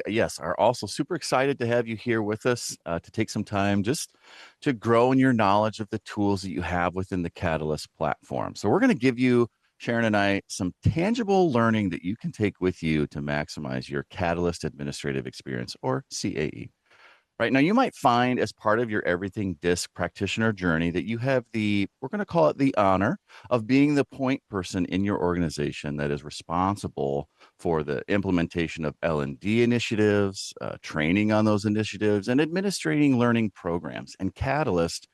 Yes, are also super excited to have you here with us to take some time just to grow in your knowledge of the tools that you have within the Catalyst platform. So we're going to give you, Sharon and I, some tangible learning that you can take with you to maximize your Catalyst administrative experience, or CAE. Right now, you might find as part of your everything DiSC practitioner journey that you have we're going to call it the honor of being the point person in your organization that is responsible for the implementation of L&D initiatives, training on those initiatives, and administrating learning programs. And Catalyst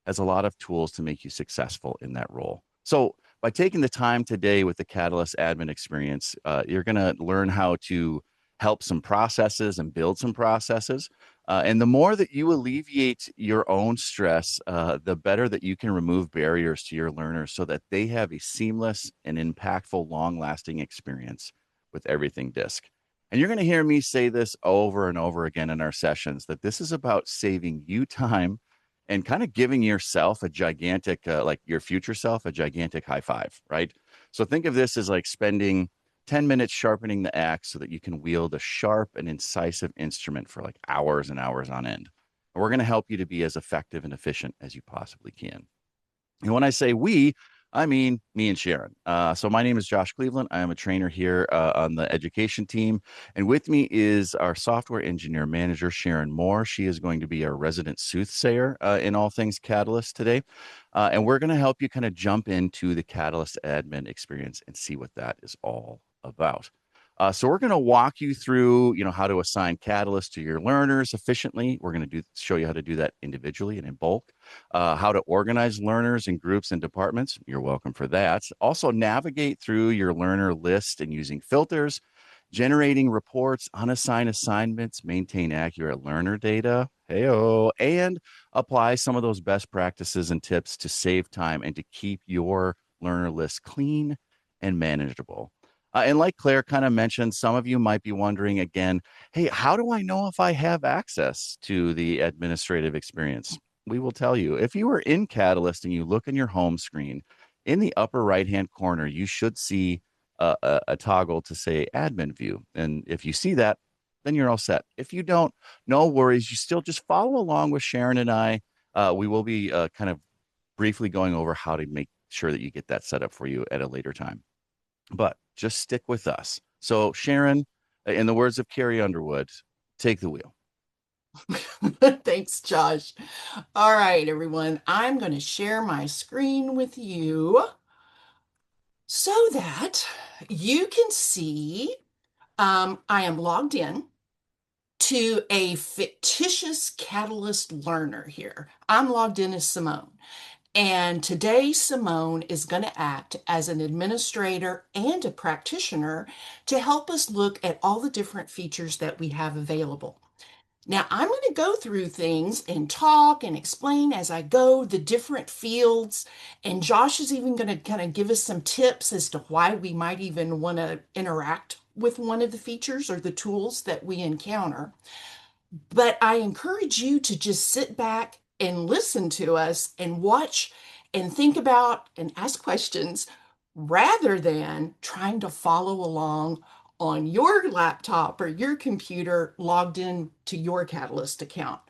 has a lot of tools to make you successful in that role. So by taking the time today with the Catalyst admin experience, you're going to learn how to help some processes and build some processes. And the more that you alleviate your own stress, the better that you can remove barriers to your learners so that they have a seamless and impactful, long-lasting experience with everything DiSC. And you're going to hear me say this over and over again in our sessions, that this is about saving you time and kind of giving yourself a gigantic, like your future self, a gigantic high five, right? So think of this as like spending 10 minutes sharpening the axe so that you can wield a sharp and incisive instrument for like hours and hours on end. And we're going to help you to be as effective and efficient as you possibly can. And when I say we, I mean me and Sharon. So my name is Josh Cleveland. I am a trainer here on the education team. And with me is our software engineer manager, Sharon Moore. She is going to be our resident soothsayer in all things Catalyst today. And we're going to help you kind of jump into the Catalyst admin experience and see what that is all about. So we're going to walk you through, how to assign Catalyst to your learners efficiently. We're going to show you how to do that individually and in bulk. How to organize learners in groups and departments. You're welcome for that. Also navigate through your learner list and using filters, generating reports, unassign assignments, maintain accurate learner data, and apply some of those best practices and tips to save time and to keep your learner list clean and manageable. And like Claire kind of mentioned, some of you might be wondering again, hey, how do I know if I have access to the administrative experience? We will tell you. If you are in Catalyst and you look in your home screen, in the upper right-hand corner, you should see a toggle to say admin view. And if you see that, then you're all set. If you don't, no worries. You still just follow along with Sharon and I. We will be kind of briefly going over how to make sure that you get that set up for you at a later time. But just stick with us. So, Sharon, in the words of Carrie Underwood, take the wheel. Thanks, Josh. All right, everyone. I'm going to share my screen with you so that you can see I am logged in to a fictitious Catalyst learner here. I'm logged in as Simone. And today, Simone is going to act as an administrator and a practitioner to help us look at all the different features that we have available. Now, I'm going to go through things and talk and explain as I go the different fields. And Josh is even going to kind of give us some tips as to why we might even want to interact with one of the features or the tools that we encounter. But I encourage you to just sit back and listen to us and watch and think about and ask questions rather than trying to follow along on your laptop or your computer logged in to your Catalyst account.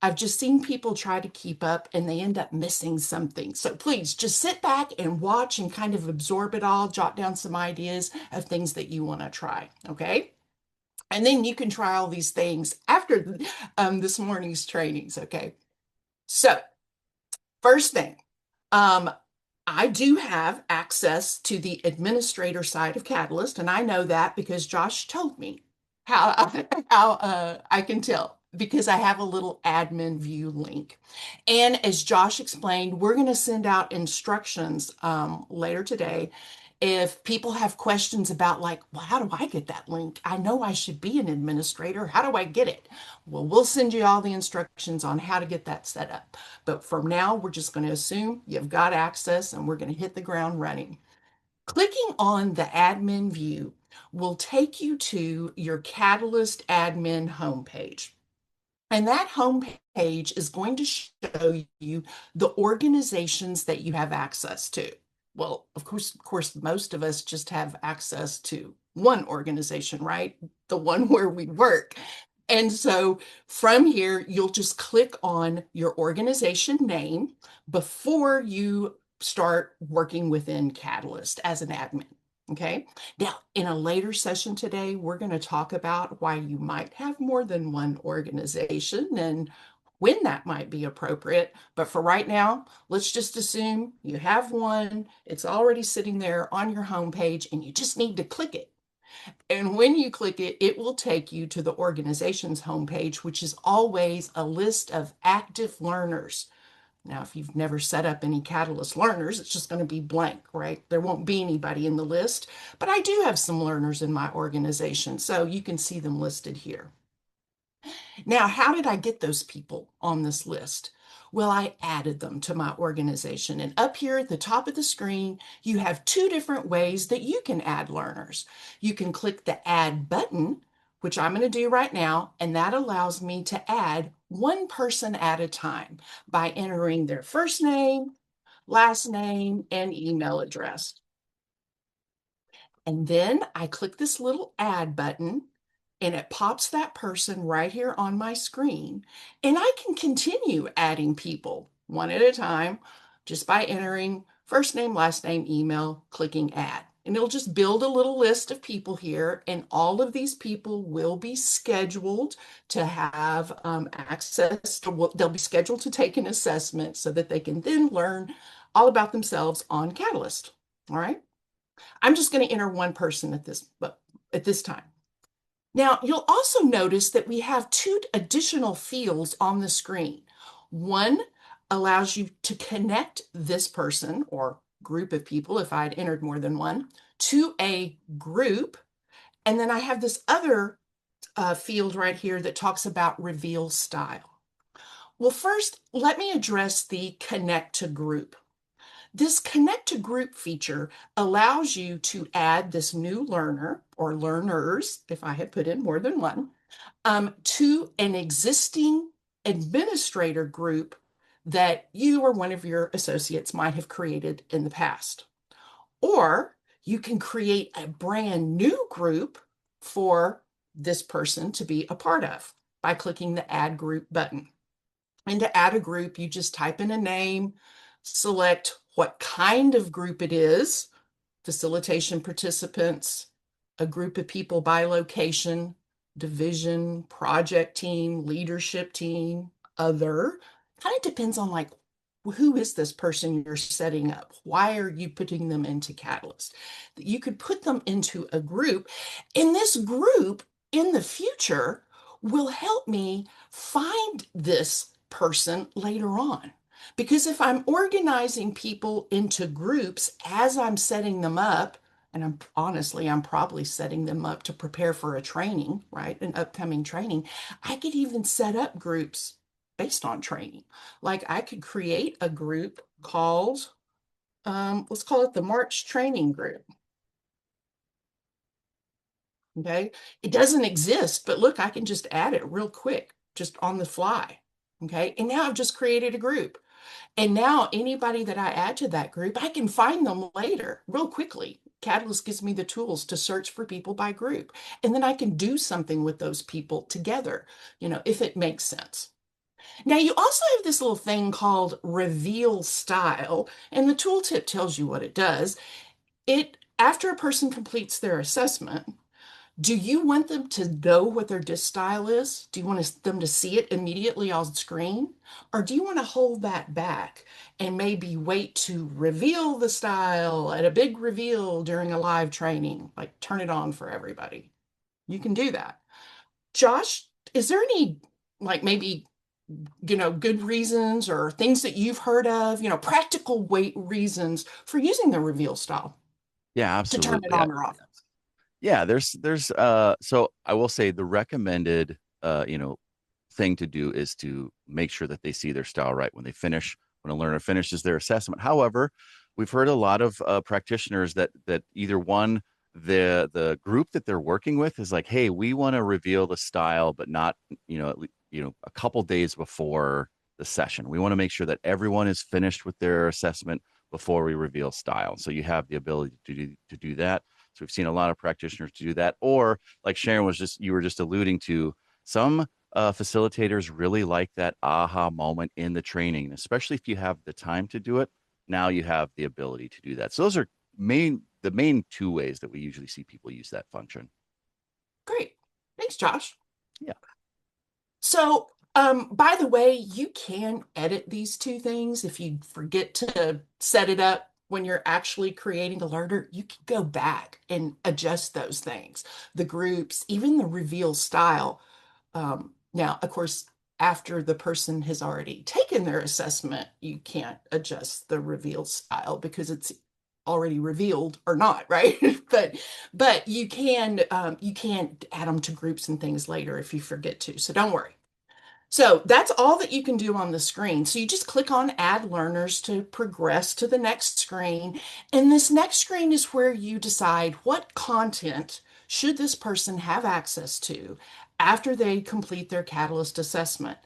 I've just seen people try to keep up and they end up missing something. So please just sit back and watch and kind of absorb it all, jot down some ideas of things that you want to try. Okay. And then you can try all these things after this morning's trainings. Okay. So, first thing, um, I do have access to the administrator side of Catalyst, and I know that because Josh told me how I can tell because I have a little admin view link. And as Josh explained, we're going to send out instructions later today. If people have questions about like, well, how do I get that link? I know I should be an administrator. How do I get it? Well, we'll send you all the instructions on how to get that set up. But for now, we're just going to assume you've got access and we're going to hit the ground running. Clicking on the admin view will take you to your Catalyst admin homepage. And that homepage is going to show you the organizations that you have access to. Well, of course, most of us just have access to one organization, right? The one where we work. And so from here, you'll just click on your organization name before you start working within Catalyst as an admin. Okay. Now, in a later session today, we're going to talk about why you might have more than one organization and when that might be appropriate. But for right now, let's just assume you have one, it's already sitting there on your homepage, and you just need to click it. And when you click it, it will take you to the organization's homepage, which is always a list of active learners. Now, if you've never set up any Catalyst learners, it's just going to be blank, right? There won't be anybody in the list, but I do have some learners in my organization, so you can see them listed here. Now, how did I get those people on this list? Well, I added them to my organization. And up here at the top of the screen, you have two different ways that you can add learners. You can click the Add button, which I'm going to do right now, and that allows me to add one person at a time by entering their first name, last name, and email address. And then I click this little Add button, and it pops that person right here on my screen. And I can continue adding people one at a time just by entering first name, last name, email, clicking add. And it'll just build a little list of people here. And all of these people will be scheduled to have access to, they'll be scheduled to take an assessment so that they can then learn all about themselves on Catalyst. All right. I'm just going to enter one person at this time. Now, you'll also notice that we have two additional fields on the screen. One allows you to connect this person or group of people, if I had entered more than one, to a group. And then I have this other field right here that talks about reveal style. Well, first, let me address the connect to group. This connect to group feature allows you to add this new learner or learners, if I had put in more than one, to an existing administrator group that you or one of your associates might have created in the past. Or you can create a brand new group for this person to be a part of by clicking the Add Group button. And to add a group, you just type in a name, select what kind of group it is, facilitation participants, a group of people by location, division, project team, leadership team, other. Kind of depends on like, who is this person you're setting up? Why are you putting them into Catalyst? You could put them into a group, and this group in the future will help me find this person later on. Because if I'm organizing people into groups as I'm setting them up, and I'm probably setting them up to prepare for a training, right? An upcoming training. I could even set up groups based on training. Like I could create a group called, let's call it the March Training Group. Okay. It doesn't exist, but look, I can just add it real quick, just on the fly. Okay. And now I've just created a group. And now anybody that I add to that group, I can find them later real quickly. Catalyst gives me the tools to search for people by group. And then I can do something with those people together, if it makes sense. Now, you also have this little thing called reveal style, and the tooltip tells you what it does. After a person completes their assessment, do you want them to know what their DiSC style is? Do you want them to see it immediately on screen? Or do you want to hold that back and maybe wait to reveal the style at a big reveal during a live training, like turn it on for everybody? You can do that. Josh, is there any, like maybe, good reasons or things that you've heard of, practical reasons for using the reveal style Yeah, to turn it absolutely. on or off? Yeah, there's so I will say the recommended thing to do is to make sure that they see their style right when a learner finishes their assessment. However, we've heard a lot of practitioners that either one, the group that they're working with is like, hey, we want to reveal the style, but not a couple days before the session. We want to make sure that everyone is finished with their assessment before we reveal style. So you have the ability to do that. So we've seen a lot of practitioners do that. Or like Sharon you were just alluding to, some facilitators really like that aha moment in the training, especially if you have the time to do it. Now you have the ability to do that. So those are the main two ways that we usually see people use that function. Great. Thanks, Josh. Yeah. So, by the way, you can edit these two things. If you forget to set it up when you're actually creating a learner, you can go back and adjust those things, the groups, even the reveal style. Now, of course, after the person has already taken their assessment, you can't adjust the reveal style because it's already revealed or not, right? But you can add them to groups and things later if you forget to. So don't worry. So that's all that you can do on the screen. So you just click on Add Learners to progress to the next screen. And this next screen is where you decide what content should this person have access to after they complete their Catalyst assessment.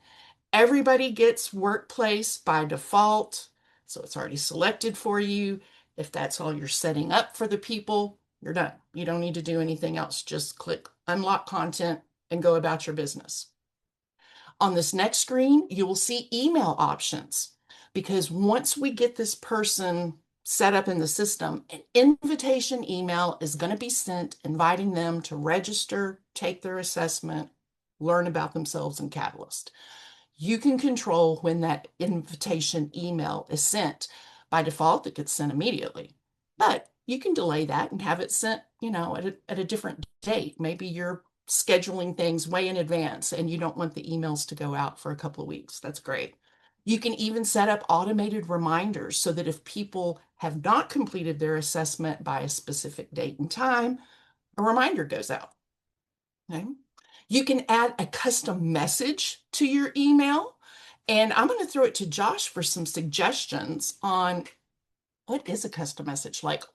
Everybody gets Workplace by default, so it's already selected for you. If that's all you're setting up for the people, you're done. You don't need to do anything else. Just click Unlock Content and go about your business. On this next screen, you will see email options because once we get this person set up in the system, an invitation email is going to be sent inviting them to register, take their assessment, learn about themselves in Catalyst. You can control when that invitation email is sent. By default, it gets sent immediately, but you can delay that and have it sent, at a different date. Maybe you're scheduling things way in advance and you don't want the emails to go out for a couple of weeks. That's great. You can even set up automated reminders so that if people have not completed their assessment by a specific date and time, a reminder goes out. Okay? You can add a custom message to your email. And I'm going to throw it to Josh for some suggestions on what is a custom message? Like,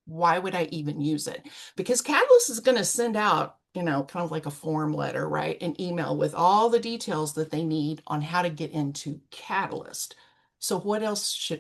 why would I even use it? Because Catalyst is going to send out, kind of like a form letter, right? An email with all the details that they need on how to get into Catalyst. So what else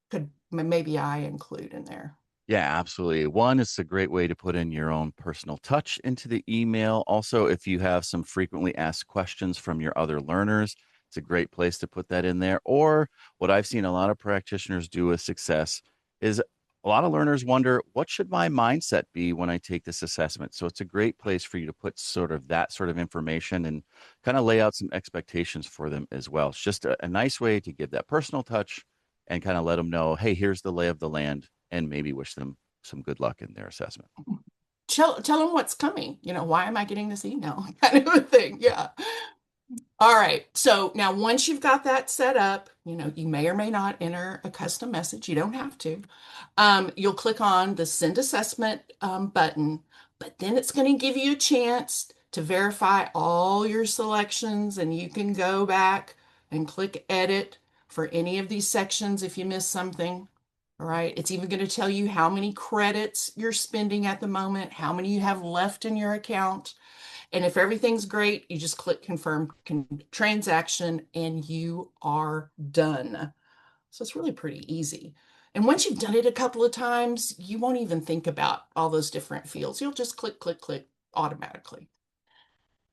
could maybe I include in there? Yeah, absolutely. One, it's a great way to put in your own personal touch into the email. Also, if you have some frequently asked questions from your other learners, it's a great place to put that in there. Or what I've seen a lot of practitioners do with success is a lot of learners wonder, what should my mindset be when I take this assessment? So it's a great place for you to put sort of that sort of information and kind of lay out some expectations for them as well. It's just a nice way to give that personal touch and kind of let them know, hey, here's the lay of the land, and maybe wish them some good luck in their assessment. Tell them what's coming. Why am I getting this email? Kind of a thing. Yeah. All right. So now once you've got that set up, you may or may not enter a custom message. You don't have to. You'll click on the Send Assessment button, but then it's going to give you a chance to verify all your selections, and you can go back and click Edit for any of these sections if you miss something. All right. It's even going to tell you how many credits you're spending at the moment, how many you have left in your account. And if everything's great, you just click confirm transaction and you are done. So it's really pretty easy. And once you've done it a couple of times, you won't even think about all those different fields. You'll just click, click, click automatically.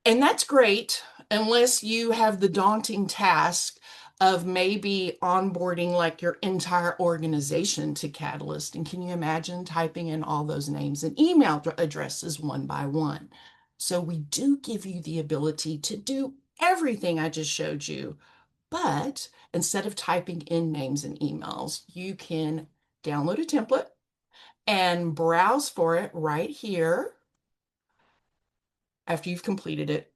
And that's great unless you have the daunting task of maybe onboarding like your entire organization to Catalyst. And can you imagine typing in all those names and email addresses one by one? So we do give you the ability to do everything I just showed you, but instead of typing in names and emails, you can download a template and browse for it right here after you've completed it.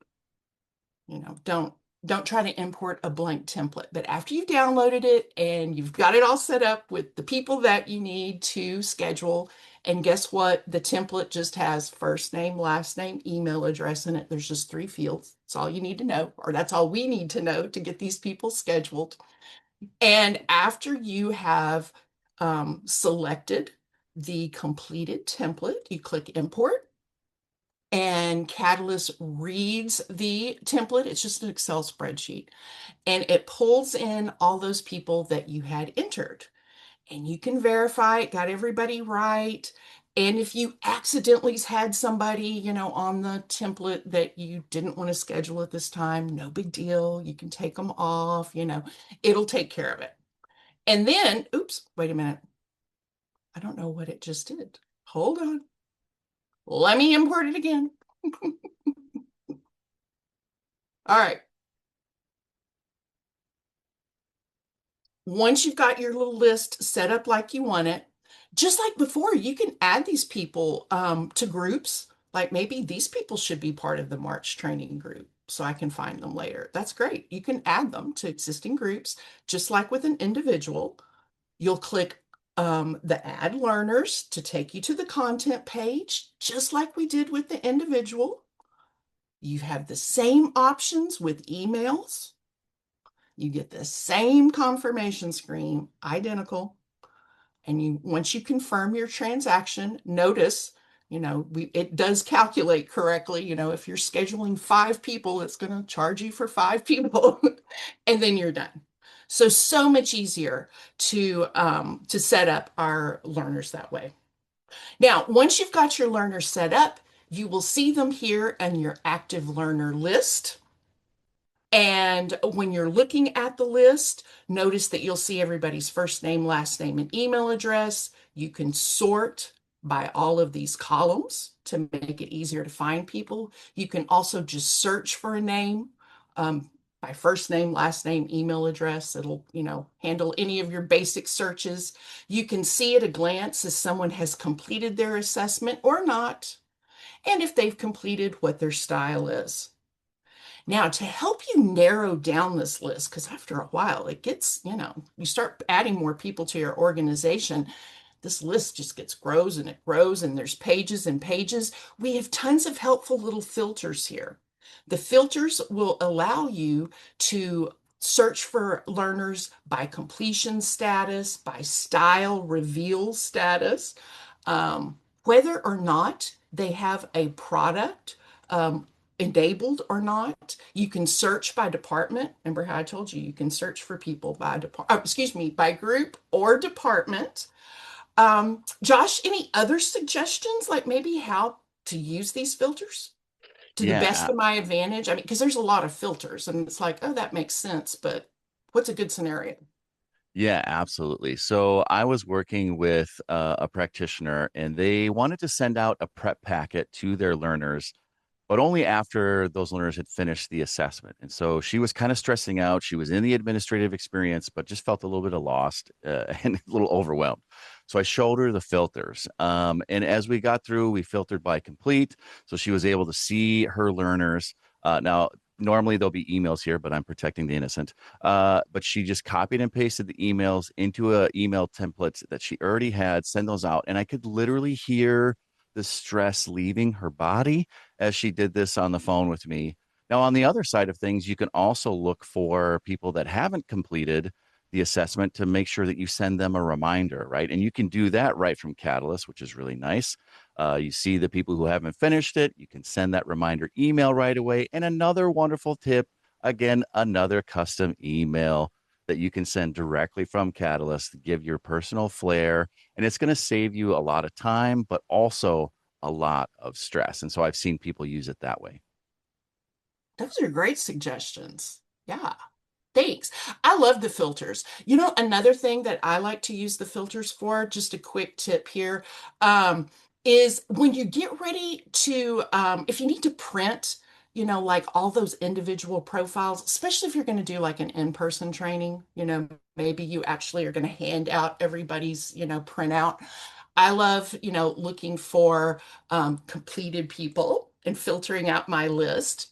Don't try to import a blank template, but after you've downloaded it and you've got it all set up with the people that you need to schedule, and guess what? The template just has first name, last name, email address in it. There's just 3 fields. That's all you need to know, or that's all we need to know to get these people scheduled. And after you have selected the completed template, you click import. And Catalyst reads the template. It's just an Excel spreadsheet. And it pulls in all those people that you had entered. And you can verify it got everybody right. And if you accidentally had somebody, on the template that you didn't want to schedule at this time, no big deal. You can take them off, it'll take care of it. And then, oops, wait a minute. I don't know what it just did. Hold on. Let me import it again. All right. Once you've got your little list set up like you want it, just like before, you can add these people to groups. Like maybe these people should be part of the March training group so I can find them later. That's great. You can add them to existing groups, just like with an individual. You'll click the Add Learners to take you to the content page, just like we did with the individual. You have the same options with emails. You get the same confirmation screen, identical. And once you confirm your transaction, notice, it does calculate correctly. If you're scheduling 5 people, it's going to charge you for 5 people, and then you're done. So much easier to set up our learners that way. Now, once you've got your learners set up, you will see them here in your active learner list. And when you're looking at the list, notice that you'll see everybody's first name, last name, and email address. You can sort by all of these columns to make it easier to find people. You can also just search for a name by first name, last name, email address. It'll, handle any of your basic searches. You can see at a glance if someone has completed their assessment or not, and if they've completed, what their style is. Now, to help you narrow down this list, because after a while it gets, you start adding more people to your organization, this list just grows and it grows, and there's pages and pages. We have tons of helpful little filters here. The filters will allow you to search for learners by completion status, by style reveal status, whether or not they have a product enabled or not. You can search by department. Remember how I told you can search for people by by group or department. Josh, any other suggestions, like maybe how to use these filters to the best Yeah, of my advantage? I mean, because there's a lot of filters and it's like, oh, that makes sense, but what's a good scenario? yeah, absolutely. So I was working with a practitioner, and they wanted to send out a prep packet to their learners, but only after those learners had finished the assessment. And so she was kind of stressing out. She was in the administrative experience, but just felt a little bit of lost and a little overwhelmed. So I showed her the filters. And as we got through, we filtered by complete. So she was able to see her learners. Now, normally there'll be emails here, but I'm protecting the innocent. But she just copied and pasted the emails into a email template that she already had, send those out. And I could literally hear the stress leaving her body as she did this on the phone with me. Now, on the other side of things, you can also look for people that haven't completed the assessment to make sure that you send them a reminder, right? And you can do that right from Catalyst, which is really nice. You see the people who haven't finished it, you can send that reminder email right away. And another wonderful tip, again, another custom email that you can send directly from Catalyst to give your personal flair. And it's going to save you a lot of time, but also a lot of stress. And so I've seen people use it that way. Those are great suggestions. Yeah. Thanks. I love the filters. Another thing that I like to use the filters for, just a quick tip here, is when you get ready to, if you need to print, like all those individual profiles, especially if you're going to do like an in-person training, maybe you actually are going to hand out everybody's, printout. I love, looking for completed people and filtering out my list.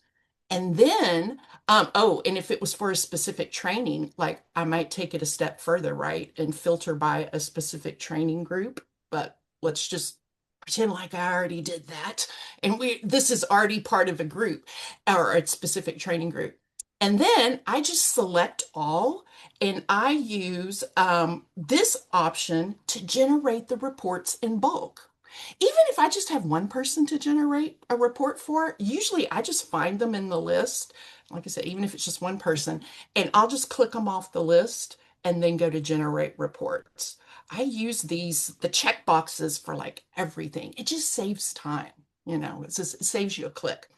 And then, and if it was for a specific training, like I might take it a step further, right? And filter by a specific training group. But let's just pretend like I already did that. And this is already part of a group or a specific training group. And then I just select all and I use this option to generate the reports in bulk. Even if I just have one person to generate a report for, usually I just find them in the list. Like I said, even if it's just one person, and I'll just click them off the list and then go to generate reports. I use the check boxes for like everything. It just saves time. It saves you a click.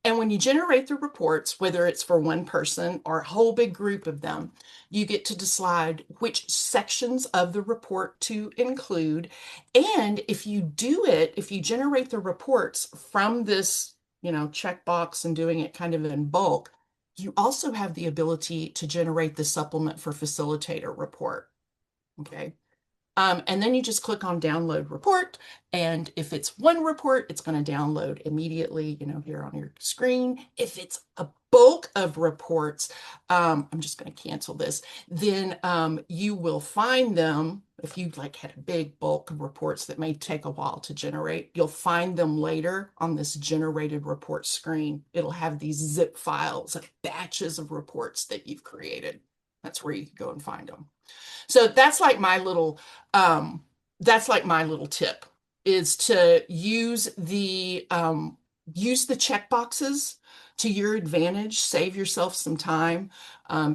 And when you generate the reports, whether it's for one person or a whole big group of them, you get to decide which sections of the report to include. And if you generate the reports from this, checkbox and doing it kind of in bulk, you also have the ability to generate the supplement for facilitator report. Okay. And then you just click on download report. And if it's one report, it's going to download immediately, here on your screen. If it's a bulk of reports, I'm just going to cancel this. Then you will find them. If you like had a big bulk of reports that may take a while to generate, you'll find them later on this generated report screen. It'll have these zip files of batches of reports that you've created. That's where you can go and find them. So that's like my little tip is to use the check boxes to your advantage, save yourself some time.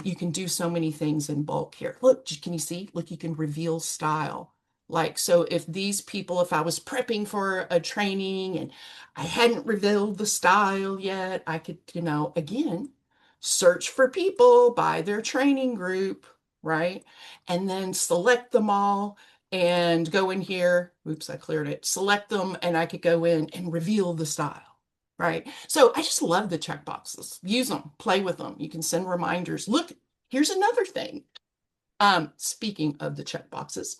You can do so many things in bulk here. Look, can you see? Look, you can reveal style. Like, so if I was prepping for a training and I hadn't revealed the style yet, I could, again, search for people by their training group, right? And then select them all and go in here. Oops, I cleared it. Select them and I could go in and reveal the style, right? So I just love the checkboxes. Use them, play with them. You can send reminders. Look, here's another thing. Speaking of the checkboxes,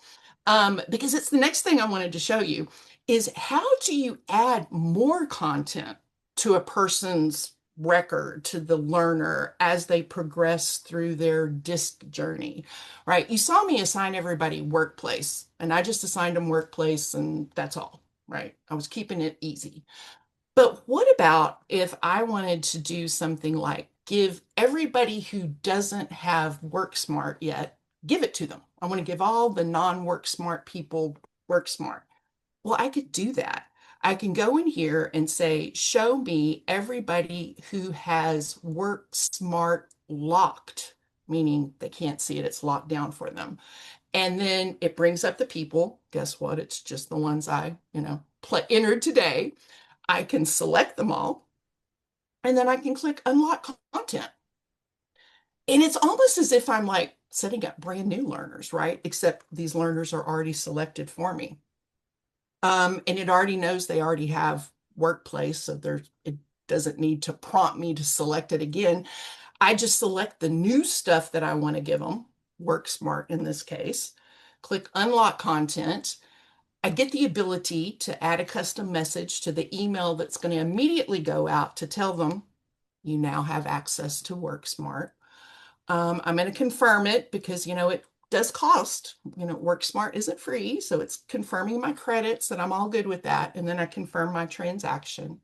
because it's the next thing I wanted to show you is how do you add more content to a person's record, to the learner as they progress through their DiSC journey, right? You saw me assign everybody workplace, and I just assigned them workplace, and that's all, right? I was keeping it easy. But what about if I wanted to do something like give everybody who doesn't have WorkSmart yet, give it to them? I want to give all the non-WorkSmart people WorkSmart. Well, I could do that. I can go in here and say, show me everybody who has WorkSmart locked, meaning they can't see it, it's locked down for them. And then it brings up the people. Guess what? It's just the ones I, entered today. I can select them all, and then I can click unlock content. And it's almost as if I'm like setting up brand new learners, right? Except these learners are already selected for me. And it already knows they already have workplace, so it doesn't need to prompt me to select it again. I just select the new stuff that I want to give them, WorkSmart in this case, click unlock content. I get the ability to add a custom message to the email that's going to immediately go out to tell them you now have access to WorkSmart. I'm going to confirm it because, it does cost. WorkSmart isn't free, so it's confirming my credits that I'm all good with that. And then I confirm my transaction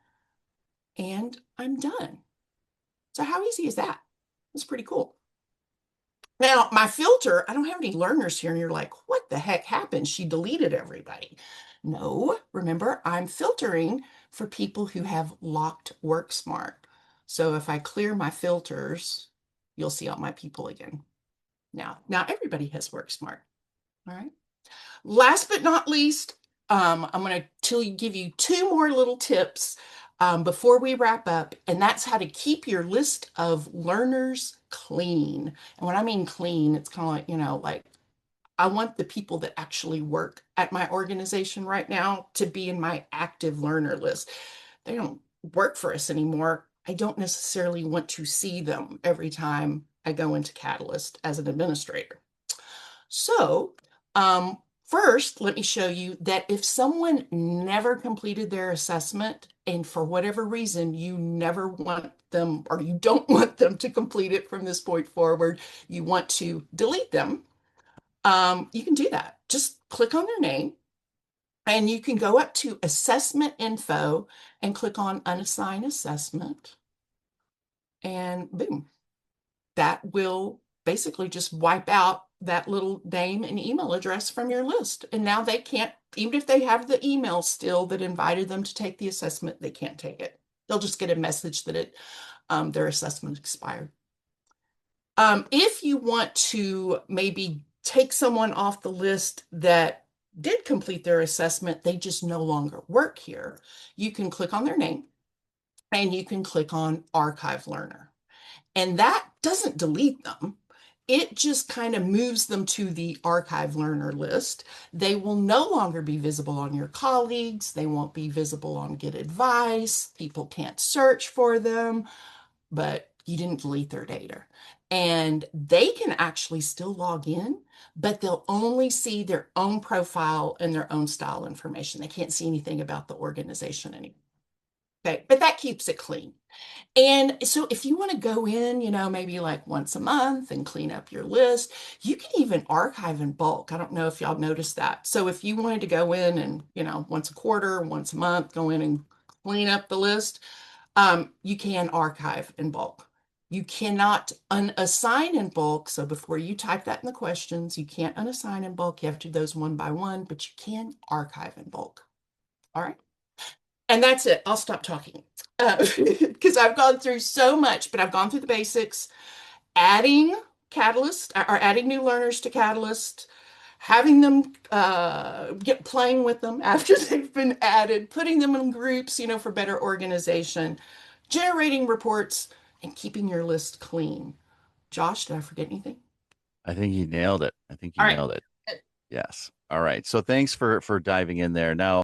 and I'm done. So how easy is that? It's pretty cool. Now, my filter, I don't have any learners here, and you're like, what the heck happened? She deleted everybody. No, remember, I'm filtering for people who have locked WorkSmart. So if I clear my filters, you'll see all my people again. Now everybody has WorkSmart. All right. Last but not least, I'm going to give you two more little tips before we wrap up, and that's how to keep your list of learners clean. And when I mean clean, it's kind of like, I want the people that actually work at my organization right now to be in my active learner list. They don't work for us anymore. I don't necessarily want to see them every time I go into Catalyst as an administrator. So, first, let me show you that if someone never completed their assessment and for whatever reason you never want them or you don't want them to complete it from this point forward, you want to delete them, you can do that. Just click on their name and you can go up to assessment info and click on unassign assessment. And boom, that will basically just wipe out that little name and email address from your list. And now they can't, even if they have the email still that invited them to take the assessment, they can't take it. They'll just get a message that their assessment expired. If you want to maybe take someone off the list that did complete their assessment, they just no longer work here, you can click on their name and you can click on Archive Learner. And that doesn't delete them. It just kind of moves them to the Archive Learner list. They will no longer be visible on your colleagues. They won't be visible on Get Advice. People can't search for them, but you didn't delete their data. And they can actually still log in, but they'll only see their own profile and their own style information. They can't see anything about the organization anymore. Okay, but that keeps it clean. And so if you want to go in, maybe like once a month and clean up your list, you can even archive in bulk. I don't know if y'all noticed that. So if you wanted to go in and, once a quarter, once a month, go in and clean up the list, you can archive in bulk. You cannot unassign in bulk. So before you type that in the questions, you can't unassign in bulk. You have to do those one by one, but you can archive in bulk. All right. And that's it. I'll stop talking because I've gone through so much, but I've gone through the basics, adding Catalyst or adding new learners to Catalyst, having them get playing with them after they've been added, putting them in groups, for better organization, generating reports, and keeping your list clean. Josh, did I forget anything? I think you nailed it. I think you All right. nailed it. Yes. All right. So thanks for diving in there. Now,